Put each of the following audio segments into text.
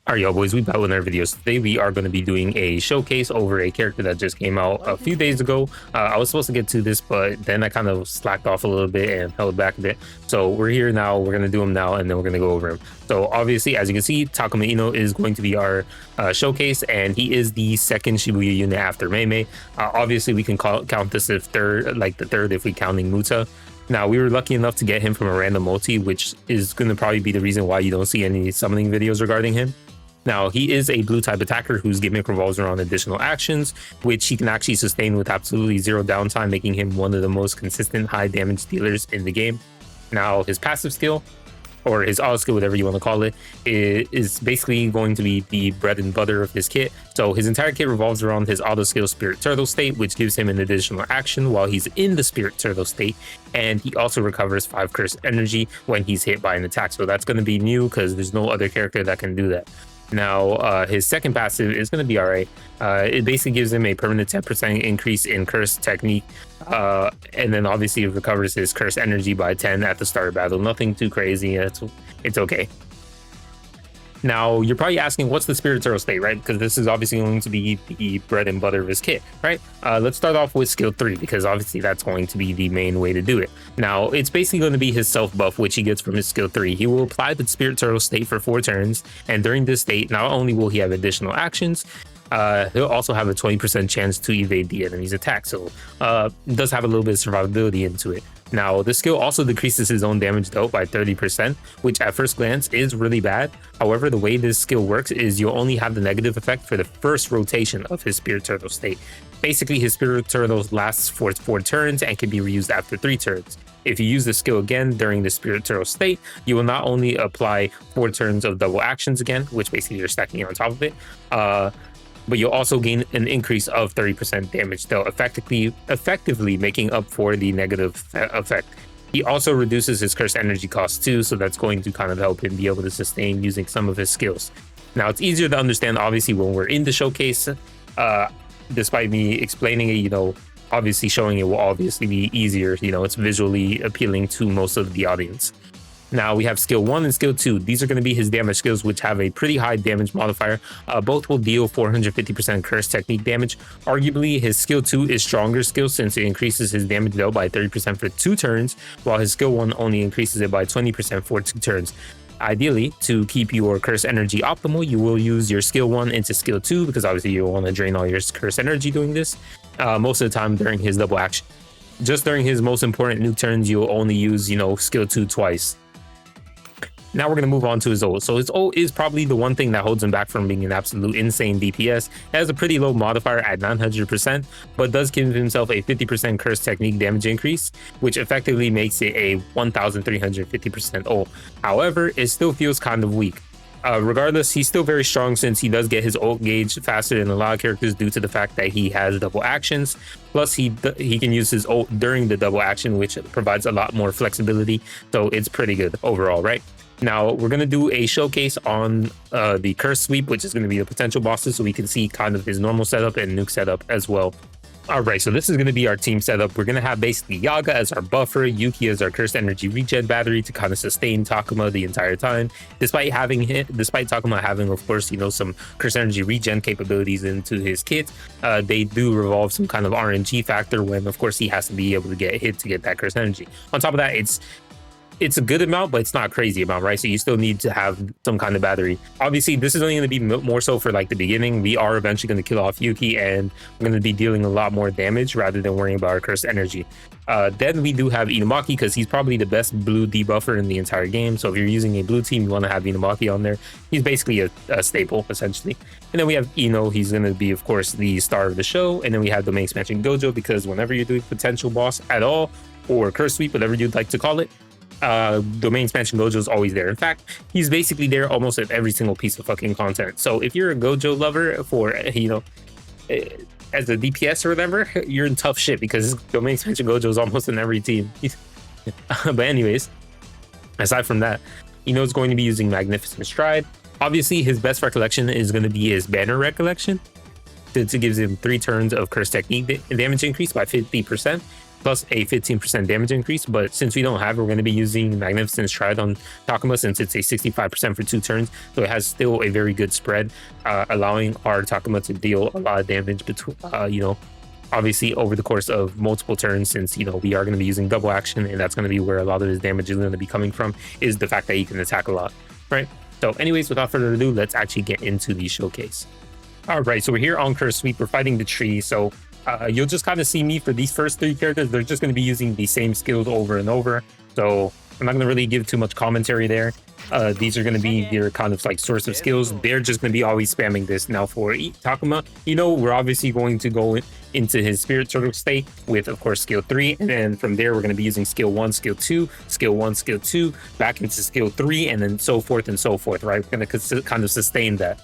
Alright, y'all boys, we back with our videos. Today we are going to be doing a showcase over a character that just came out a few days ago. I was supposed to get to this, but then I kind of slacked off a little bit and held back a bit. So we're here now, we're going to do him now, and then we're going to go over him. So obviously, as you can see, Takuma is going to be our showcase, and he is the second Shibuya unit after Mei. Obviously, we can count this as third, like the third if we counting Muta. Now, we were lucky enough to get him from a random multi, which is going to probably be the reason why you don't see any summoning videos regarding him. Now, he is a blue type attacker whose gimmick revolves around additional actions, which he can actually sustain with absolutely zero downtime, making him one of the most consistent high damage dealers in the game. Now, his passive skill, or his auto skill, whatever you want to call it, is basically going to be the bread and butter of his kit. So his entire kit revolves around his auto skill Spirit Turtle state, which gives him an additional action while he's in the Spirit Turtle state, and he also recovers 5 curse energy when he's hit by an attack. So that's going to be new because there's no other character that can do that. Now, his second passive is going to be alright. It basically gives him a permanent 10% increase in curse technique, and then obviously it recovers his curse energy by 10 at the start of battle. Nothing too crazy. It's okay. Now, you're probably asking, what's the Spirit Turtle state, right? Because this is obviously going to be the bread and butter of his kit, right? Let's start off with skill 3, because obviously that's going to be the main way to do it. Now, it's basically going to be his self buff, which he gets from his skill 3. He will apply the Spirit Turtle state for 4 turns, and during this state, not only will he have additional actions, he'll also have a 20% chance to evade the enemy's attack. So it does have a little bit of survivability into it. Now, the skill also decreases his own damage dealt by 30%, which at first glance is really bad. However, the way this skill works is you'll only have the negative effect for the first rotation of his Spirit Turtle state. Basically, his Spirit Turtle lasts for 4 turns and can be reused after 3 turns. If you use the skill again during the Spirit Turtle state, you will not only apply 4 turns of double actions again, which basically you're stacking on top of it, but you'll also gain an increase of 30% damage dealt, effectively making up for the negative effect. He also reduces his curse energy cost too, so that's going to kind of help him be able to sustain using some of his skills. Now, it's easier to understand obviously when we're in the showcase. Despite me explaining it, obviously showing it will obviously be easier. It's visually appealing to most of the audience. Now, we have skill 1 and skill 2. These are going to be his damage skills, which have a pretty high damage modifier. Both will deal 450% curse technique damage. Arguably, his skill 2 is stronger skill since it increases his damage dealt by 30% for 2 turns, while his skill 1 only increases it by 20% for 2 turns. Ideally, to keep your curse energy optimal, you will use your skill 1 into skill 2, because obviously you want to drain all your curse energy doing this most of the time during his double action. Just during his most important nuke turns, you'll only use, skill 2 twice. Now we're going to move on to his ult. So his ult is probably the one thing that holds him back from being an absolute insane DPS. It has a pretty low modifier at 900%, but does give himself a 50% curse technique damage increase, which effectively makes it a 1350% ult. However, it still feels kind of weak. Regardless, he's still very strong since he does get his ult gauge faster than a lot of characters due to the fact that he has double actions. Plus, he can use his ult during the double action, which provides a lot more flexibility. So it's pretty good overall, right? Now, we're going to do a showcase on the curse sweep, which is going to be the potential bosses, so we can see kind of his normal setup and nuke setup as well. All right, so this is going to be our team setup. We're going to have basically Yaga as our buffer, Yuki as our curse energy regen battery to kind of sustain Takuma the entire time. Despite Takuma having, of course, some curse energy regen capabilities into his kit, they do revolve some kind of RNG factor when, of course, he has to be able to get hit to get that curse energy. On top of that, it's a good amount, but it's not a crazy amount, right? So you still need to have some kind of battery. Obviously, this is only going to be more so for like the beginning. We are eventually going to kill off Yuki, and we're going to be dealing a lot more damage rather than worrying about our cursed energy. Then we do have Inumaki, because he's probably the best blue debuffer in the entire game. So if you're using a blue team, you want to have Inumaki on there. He's basically a staple, essentially. And then we have Ino. He's going to be, of course, the star of the show. And then we have Domain Expansion Gojo, because whenever you're doing potential boss at all, or curse sweep, whatever you'd like to call it, Domain Expansion Gojo is always there. In fact, he's basically there almost at every single piece of fucking content. So if you're a Gojo lover for, as a DPS or whatever, you're in tough shit, because Domain Expansion Gojo is almost in every team. But anyways, aside from that, is going to be using Magnificent Stride. Obviously, his best recollection is going to be his Banner Recollection. It gives him 3 turns of curse technique damage increase by 50%. plus a 15% damage increase. But since we don't have it, we're going to be using Magnificent Stride on Takuma, since it's a 65% for 2 turns. So it has still a very good spread, allowing our Takuma to deal a lot of damage between, obviously over the course of multiple turns, since, we are going to be using double action, and that's going to be where a lot of his damage is going to be coming from, is the fact that he can attack a lot, right? So anyways, without further ado, let's actually get into the showcase. All right, so we're here on Curse Sweep. We're fighting the tree. So you'll just kind of see me for these first 3 characters. They're just going to be using the same skills over and over. So I'm not going to really give too much commentary there. These are going to be your kind of like source of skills. They're just going to be always spamming this. Now for Takuma, we're obviously going to go into his Spirit Turtle state with, of course, skill 3. And then from there, we're going to be using skill 1, skill 2, skill 1, skill 2, back into skill 3, and then so forth and so forth, right? We're going to kind of sustain that.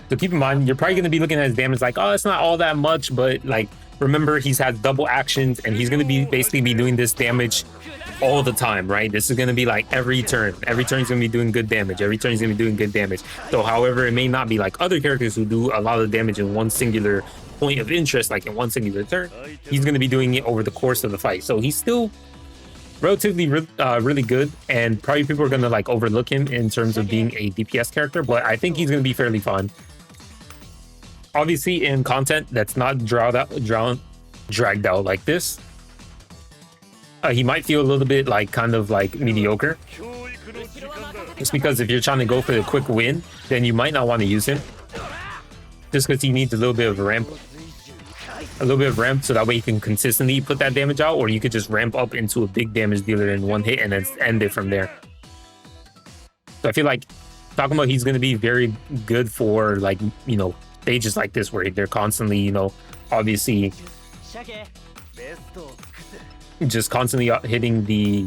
So keep in mind, you're probably going to be looking at his damage like, oh, it's not all that much, but like, remember, he's had double actions, and he's going to be basically be doing this damage all the time, right? This is going to be like every turn. Every turn he's going to be doing good damage. Every turn he's going to be doing good damage. So however, it may not be like other characters who do a lot of damage in one singular point of interest, like in one singular turn. He's going to be doing it over the course of the fight. So he's still relatively really good, and probably people are going to like overlook him in terms of being a DPS character, but I think he's going to be fairly fun. Obviously, in content that's not dragged out like this, he might feel a little bit like kind of like mediocre. Just because if you're trying to go for the quick win, then you might not want to use him. Just because he needs a little bit of a ramp. So that way you can consistently put that damage out, or you could just ramp up into a big damage dealer in one hit and then end it from there. So I feel like Takuma, he's going to be very good for like, stages like this where they're constantly, obviously just constantly hitting the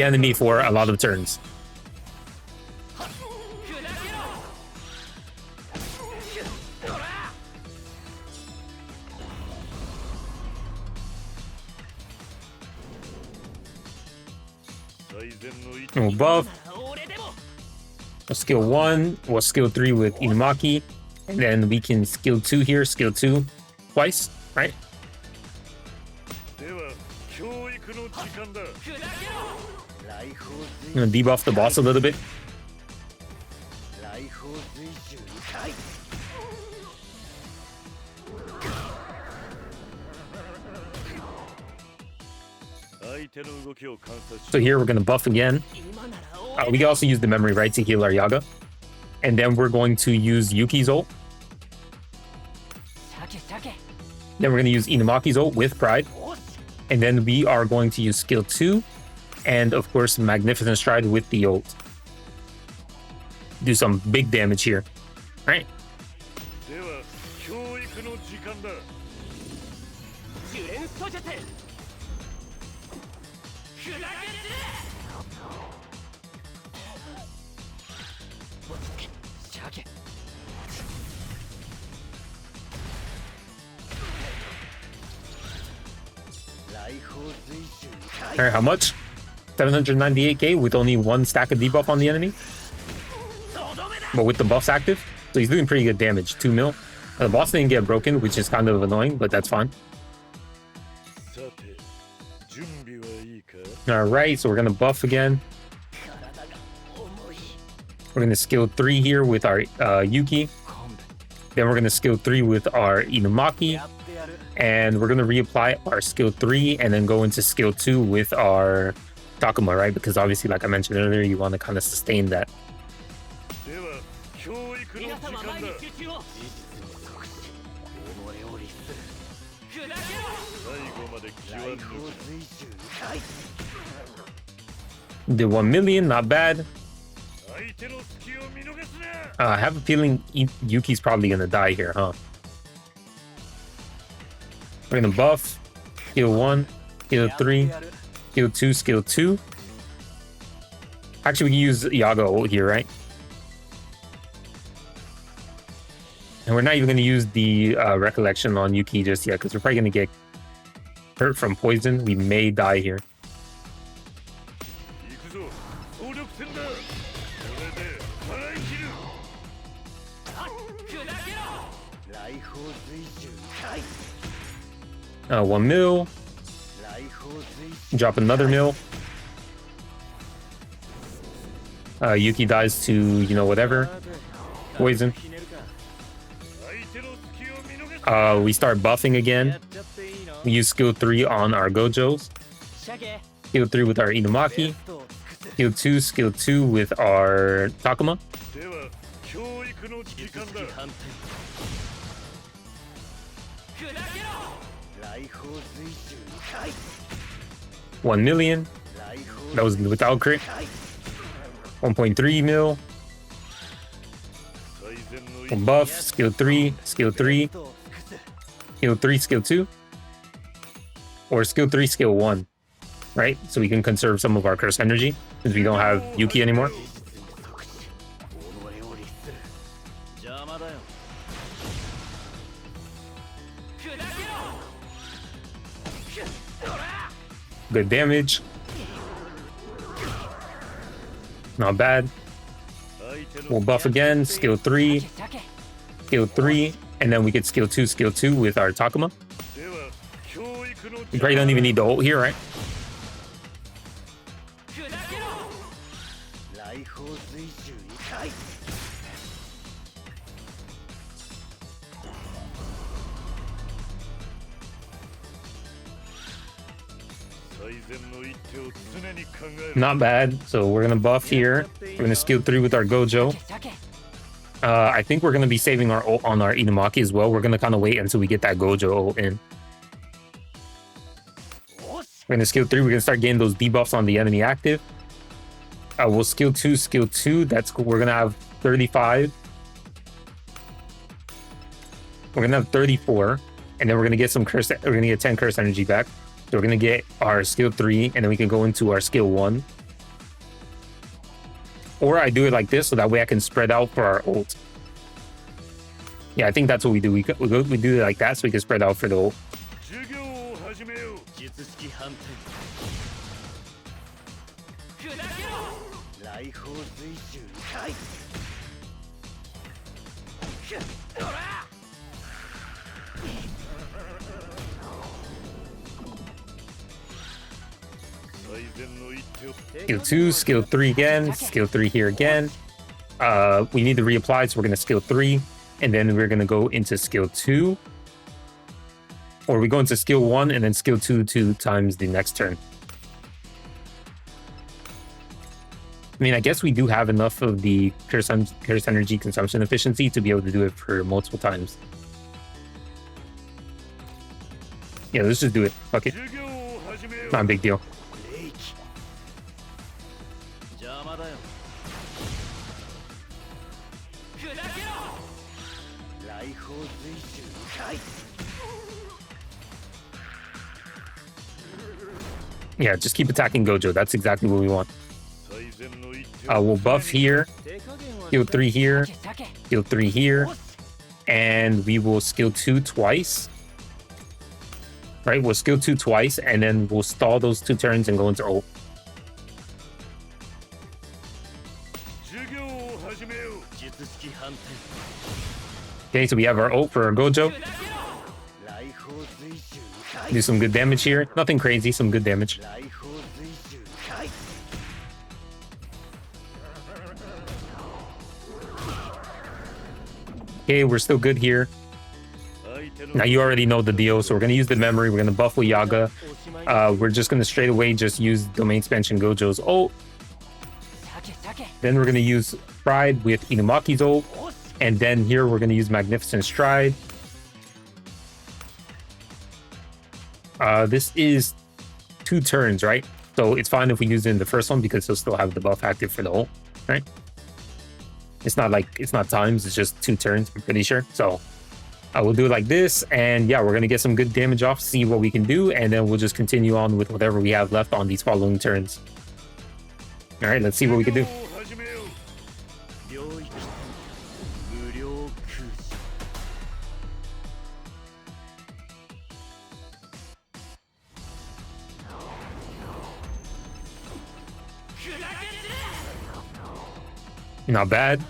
enemy for a lot of turns. We'll buff. Skill 1, well, skill 3 with Inumaki, and then we can skill 2 here, skill 2 twice, right? I'm gonna debuff the boss a little bit. So here we're gonna buff again. We can also use the memory, right, to heal our Yaga. And then we're going to use Yuki's ult. Then we're going to use Inumaki's ult with Pride. And then we are going to use skill 2. And of course, Magnificent Stride with the ult. Do some big damage here. All right. All right, how much? 798k with only 1 stack of debuff on the enemy, but with the buffs active, so he's doing pretty good damage. 2 mil. The boss didn't get broken, which is kind of annoying, but that's fine. All right, so we're gonna buff again. We're gonna skill 3 here with our Yuki. Then we're gonna skill 3 with our Inumaki. And we're going to reapply our skill 3 and then go into skill 2 with our Takuma, right? Because obviously, like I mentioned earlier, you want to kind of sustain that. The 1 million, not bad. I have a feeling Yuki's probably going to die here, huh? We're gonna buff, skill 1, skill 3, skill 2, skill 2. Actually, we can use Yaga ult here, right? And we're not even going to use the recollection on Yuki just yet, because we're probably going to get hurt from poison. We may die here. $1 mil. Drop another mil. Yuki dies to, you know, whatever. Poison. We start buffing again. We use skill 3 on our Gojos. Skill 3 with our Inumaki. Skill 2 with our Takuma. $1 million. That was without crit. 1.3 mil. Buff, skill 3, skill 3. Skill 3, skill 2. Or skill 3, skill 1. Right? So we can conserve some of our curse energy since we don't have Yuki anymore. Good damage. Not bad. We'll buff again. Skill 3. Skill 3. And then we get skill 2 with our Takuma. We probably don't even need the ult here, right? Not bad. So we're gonna buff here. We're gonna skill 3 with our Gojo. I think we're gonna be saving our ult on our Inumaki as well. We're gonna kind of wait until we get that Gojo ult in. We're gonna skill 3. We're gonna start getting those debuffs on the enemy active. We'll skill 2. That's cool. We're gonna have 35. We're gonna have 34, and then we're gonna get some curse. We're gonna get 10 curse energy back. So we're gonna get our skill 3, and then we can go into our skill 1. Or I do it like this, so that way I can spread out for our ult. Yeah, I think that's what we do. We do it like that, so we can spread out for the ult. Skill 2, skill 3 again, skill 3 here again. We need to reapply, so we're going to skill 3, and then we're going to go into skill 2. Or we go into skill 1 and then skill 2 times the next turn. I mean, I guess we do have enough of the curse energy consumption efficiency to be able to do it for multiple times. Yeah, let's just do it. Fuck it. Not a big deal. Yeah, just keep attacking Gojo. That's exactly what we want. We'll buff here. Skill 3 here. Skill 3 here. And we will skill 2 twice. Right, we'll skill 2 twice, and then we'll stall those 2 turns and go into ult. Okay, so we have our ult for our Gojo. Do some good damage here. Nothing crazy, some good damage. Okay, we're still good here. Now you already know the deal, so we're going to use the memory. We're going to buff Yaga. We're just going to straight away just use Domain Expansion Gojo's ult. Then we're going to use Pride with Inumaki's ult. And then here we're going to use Magnificent Stride. This is 2 turns, right? So it's fine if we use it in the first one because he'll still have the buff active for the ult, right? It's not like, it's not times, it's just 2 turns, I'm pretty sure. So we'll do it like this, and yeah, we're going to get some good damage off, see what we can do, and then we'll just continue on with whatever we have left on these following turns. All right, let's see what we can do. Not bad.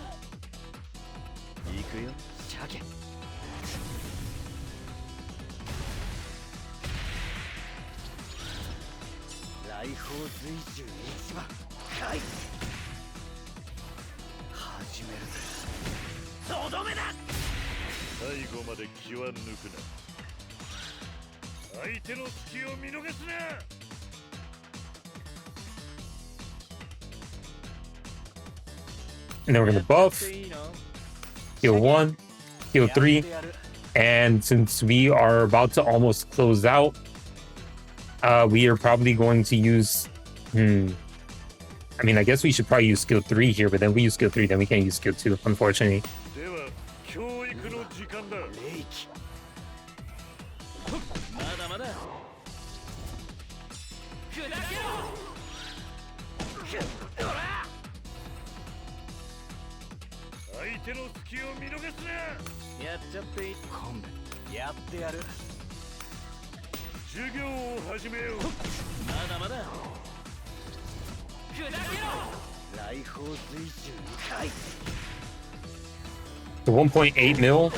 And then we're gonna buff, heal 1, heal 3, and since we are about to almost close out, we are probably going to use. I mean, I guess we should probably use skill 3 here, but then we use skill 3, then we can't use skill 2, unfortunately. So 1.8 mil,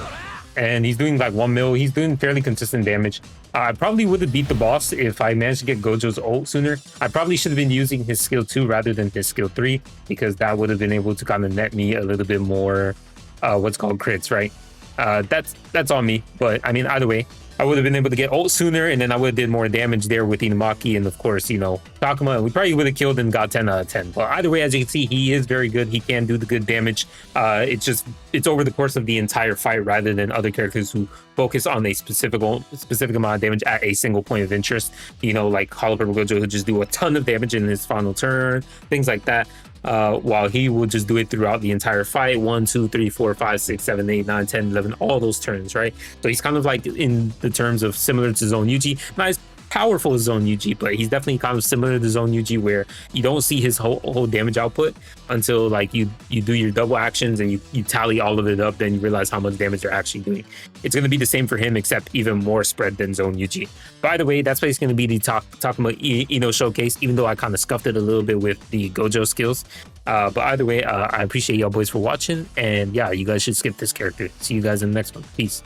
and he's doing like 1 mil. He's doing fairly consistent damage. I probably would have beat the boss if I managed to get Gojo's ult sooner. I probably should have been using his skill 2 rather than his skill 3, because that would have been able to kind of net me a little bit more what's called crits, right? That's on me, but I mean, either way, I would have been able to get ult sooner, and then I would have did more damage there with Inumaki and of course, you know, Takuma, and we probably would have killed and got 10 out of 10. But either way, as you can see, he is very good. He can do the good damage. It's over the course of the entire fight rather than other characters who focus on a specific amount of damage at a single point of interest. You know, like Hollow Purple Gojo who just do a ton of damage in his final turn, things like that. While he will just do it throughout the entire fight, 1, 2, 3, 4, 5, 6, 7, 8, 9, 10, 11, all those turns, right? So he's kind of like in the terms of similar to Zone Yuji, not as powerful as Zone Yuji, but he's definitely kind of similar to Zone Yuji, where you don't see his whole damage output until like you do your double actions and you tally all of it up, then you realize how much damage they're actually doing. It's going to be the same for him, except even more spread than Zone Yuji. By the way, that's basically going to be the Takuma Ino showcase, even though I kind of scuffed it a little bit with the Gojo skills. But either way, I appreciate y'all boys for watching, and yeah, you guys should skip this character. See you guys in the next one. Peace.